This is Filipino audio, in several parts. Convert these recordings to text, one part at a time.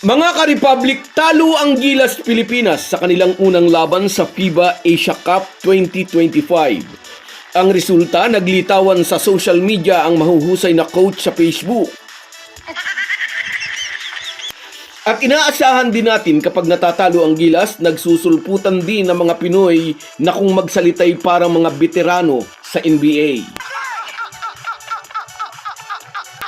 Mga ka-Republic, talo ang Gilas Pilipinas sa kanilang unang laban sa FIBA Asia Cup 2025. Ang resulta, naglitawan sa social media ang mahuhusay na coach sa Facebook. At inaasahan din natin kapag natatalo ang Gilas, nagsusulputan din ng mga Pinoy na kung magsalitay parang mga veterano sa NBA.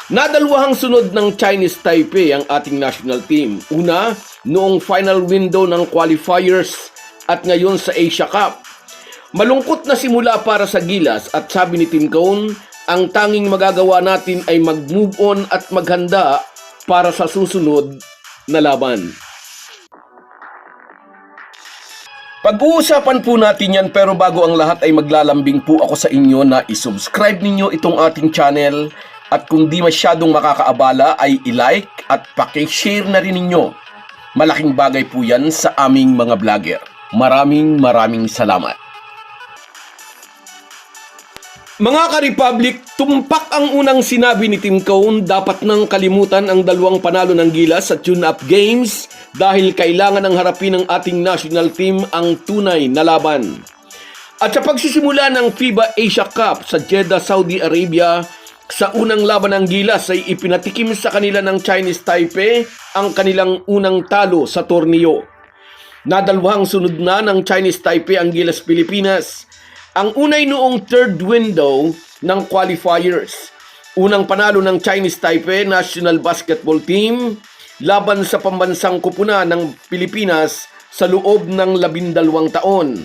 Nadalawang sunod ng Chinese Taipei ang ating national team. Una, noong final window ng qualifiers at ngayon sa Asia Cup. Malungkot na simula para sa Gilas at sabi ni Tim Cone, ang tanging magagawa natin ay mag-move on at maghanda para sa susunod na laban. Pag-uusapan po natin yan, pero bago ang lahat ay maglalambing po ako sa inyo na isubscribe ninyo itong ating channel. At kung di masyadong makakaabala ay i-like at paki-share na rin ninyo. Malaking bagay po yan sa aming mga vlogger. Maraming salamat. Mga ka-Republic, tumpak ang unang sinabi ni Tim Cone, dapat nang kalimutan ang dalawang panalo ng Gilas sa tune-up games dahil kailangan ng harapin ng ating national team ang tunay na laban. At sa pagsisimula ng FIBA Asia Cup sa Jeddah, Saudi Arabia, sa unang laban ng Gilas ay ipinatikim sa kanila ng Chinese Taipei ang kanilang unang talo sa torneo. Nadalawang sunod na ng Chinese Taipei ang Gilas Pilipinas. Ang unay noong third window ng qualifiers. Unang panalo ng Chinese Taipei National Basketball Team laban sa pambansang kupuna ng Pilipinas sa loob ng 12 taon.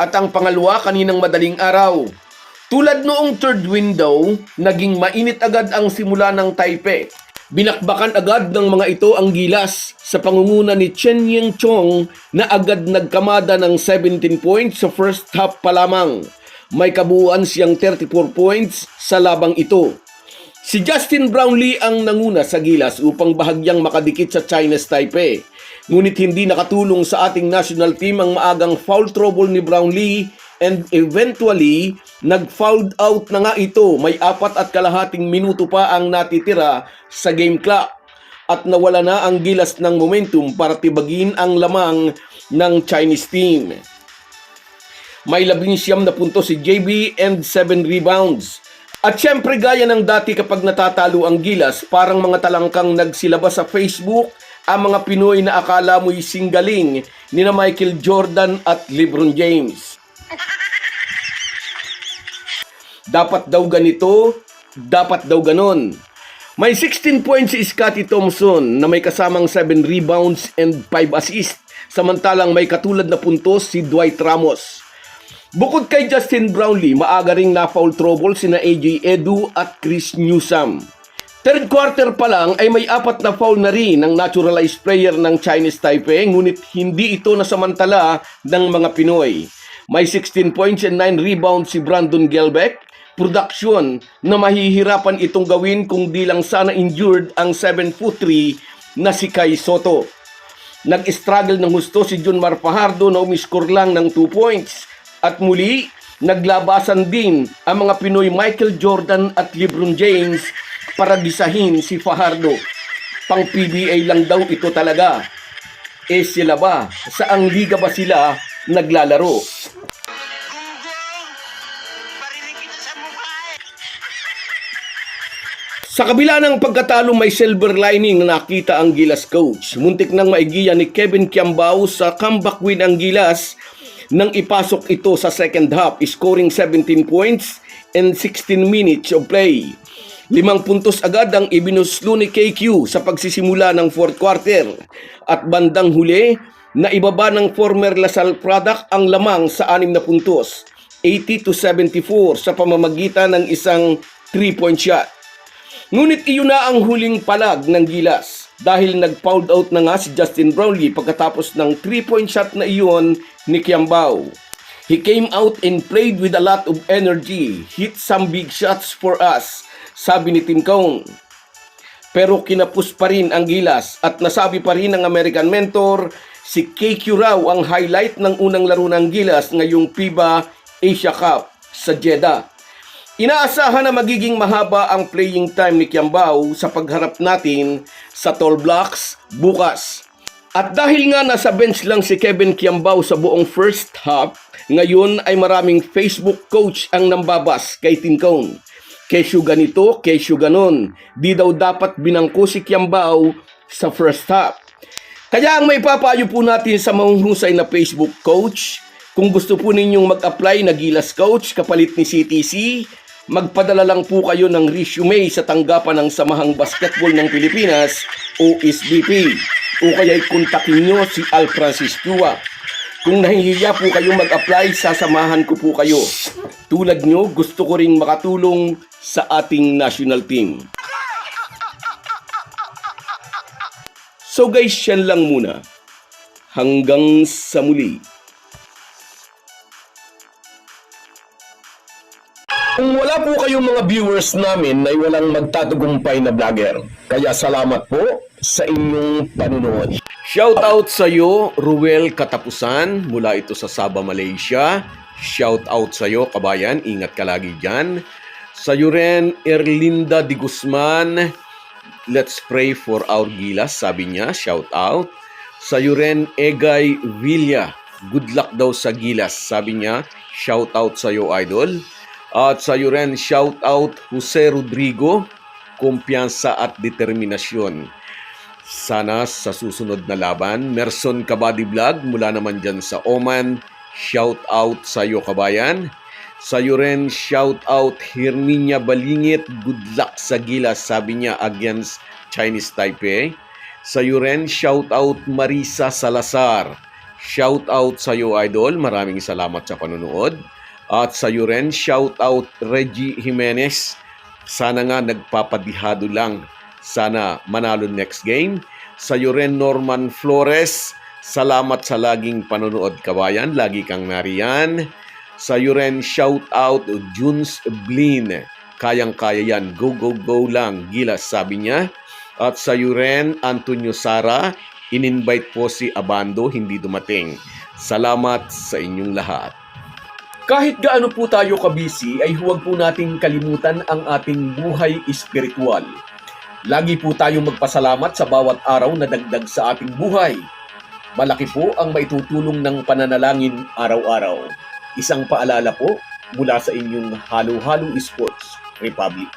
At ang pangalawa kaninang madaling araw. Tulad noong third window, naging mainit agad ang simula ng Taipei. Binakbakan agad ng mga ito ang Gilas sa pangunguna ni Chen Ying-chong na agad nagkamada ng 17 points sa first half pa lamang. May kabuuan siyang 34 points sa labang ito. Si Justin Brownlee ang nanguna sa Gilas upang bahagyang makadikit sa Chinese Taipei. Ngunit hindi nakatulong sa ating national team ang maagang foul trouble ni Brownlee and eventually, nag-fouled out na nga ito. May 4.5 minuto pa ang natitira sa game clock. At nawala na ang Gilas ng momentum para tibagin ang lamang ng Chinese team. May 19 na puntos si JB and 7 rebounds. At syempre gaya ng dati kapag natatalo ang Gilas, parang mga talangkang nagsilabas sa Facebook ang mga Pinoy na akala mo'y singgaling ni na Michael Jordan at LeBron James. Dapat daw ganito, dapat daw ganon. May 16 points si Scottie Thompson na may kasamang 7 rebounds and 5 assists. Samantalang may katulad na puntos si Dwight Ramos. Bukod kay Justin Brownlee, maaga ring na-foul trouble sina AJ Edu at Chris Newsome. Third quarter pa lang ay may 4 na foul na rin ng naturalized player ng Chinese Taipei, ngunit hindi ito nasamantala ng mga Pinoy. May 16 points and 9 rebounds si Brandon Gelbeck. Production na mahihirapan itong gawin kung di lang sana injured ang 7'3" na si Kai Soto. Nag-struggle ng husto si Junmar Fajardo na umiscore lang ng 2 points. At muli, naglabasan din ang mga Pinoy Michael Jordan at LeBron James para gisahin si Fajardo. Pang PBA lang daw ito talaga. Sila ba? Saang liga ba sila naglalaro? Sa kabila ng pagkatalo, may silver lining na nakita ang Gilas coach. Muntik nang maigiya ni Kevin Kiambao sa comeback win ang Gilas nang ipasok ito sa second half, scoring 17 points and 16 minutes of play. 5 puntos agad ang ibinuslo ni KQ sa pagsisimula ng fourth quarter. At bandang huli, naibaba ng former Lasal product ang lamang sa 6 na puntos, 80-74 sa pamamagitan ng isang 3-point shot. Ngunit iyon na ang huling palag ng Gilas dahil nag-fouled out na nga si Justin Brownlee pagkatapos ng 3-point shot na iyon ni Kiambao. He came out and played with a lot of energy, hit some big shots for us, sabi ni Tim Cone. Pero kinapus pa rin ang Gilas at nasabi pa rin ng American mentor, si KQ raw ang highlight ng unang laro ng Gilas ngayong FIBA Asia Cup sa Jeddah. Inaasahan na magiging mahaba ang playing time ni Kiambao sa pagharap natin sa Tall Blacks bukas. At dahil nga nasa bench lang si Kevin Kiambao sa buong first half, ngayon ay maraming Facebook coach ang nambabas kay Tim Cone. Kesyo ganito, kesyo ganon. Di daw dapat binangko si Kiambao sa first half. Kaya ang may papayo po natin sa mahuhusay na Facebook coach, kung gusto po ninyong mag-apply na Gilas coach kapalit ni CTC, magpadala lang po kayo ng resume sa tanggapan ng Samahang Basketball ng Pilipinas o SBP o kaya'y kontakin nyo si Al Francis Chua. Kung nahihiya po kayong mag-apply, sasamahan ko po kayo. Tulad nyo, gusto ko ring makatulong sa ating national team. So guys, yan lang muna. Hanggang sa muli. Kung wala po kayong mga viewers namin ay walang magtatagumpay na vlogger. Kaya salamat po sa inyong panunood. Shoutout sa iyo, Ruel Katapusan, mula ito sa Sabah, Malaysia. Shoutout sa iyo, kabayan, ingat ka lagi dyan. Sa iyo rin, Erlinda Di Guzman, let's pray for our Gilas, sabi niya, shoutout. Sa iyo rin, Egay Villa, good luck daw sa Gilas, sabi niya, shoutout sa iyo, idol. At sa iyo rin, shout out Jose Rodrigo, kumpiyansa at determinasyon. Sana sa susunod na laban. Merson Kabady Vlog, mula naman dyan sa Oman, shout out sa iyo, kabayan. Sa iyo rin, shout out Herminia Balingit, good luck sa Gilas, sabi niya, against Chinese Taipei. Sa iyo rin, shout out Marisa Salazar. Shout out sa iyo, idol, maraming salamat sa panonood. At sa iyo rin, shout out Reggie Jimenez. Sana nga nagpapadihado lang. Sana manalo next game. Sa iyo rin, Norman Flores. Salamat sa laging panonood, kabayan. Lagi kang nariyan. Sa iyo rin, shout out Junes Blin. Kayang-kaya yan. Go, go, go lang. Gilas, sabi niya. At sa iyo rin, Antonio Sara. In-invite po si Abando, hindi dumating. Salamat sa inyong lahat. Kahit gaano po tayo kabisi, ay huwag po nating kalimutan ang ating buhay espiritual. Lagi po tayong magpasalamat sa bawat araw na dagdag sa ating buhay. Malaki po ang maitutulong ng pananalangin araw-araw. Isang paalala po mula sa inyong Halo Halo Sports Republic.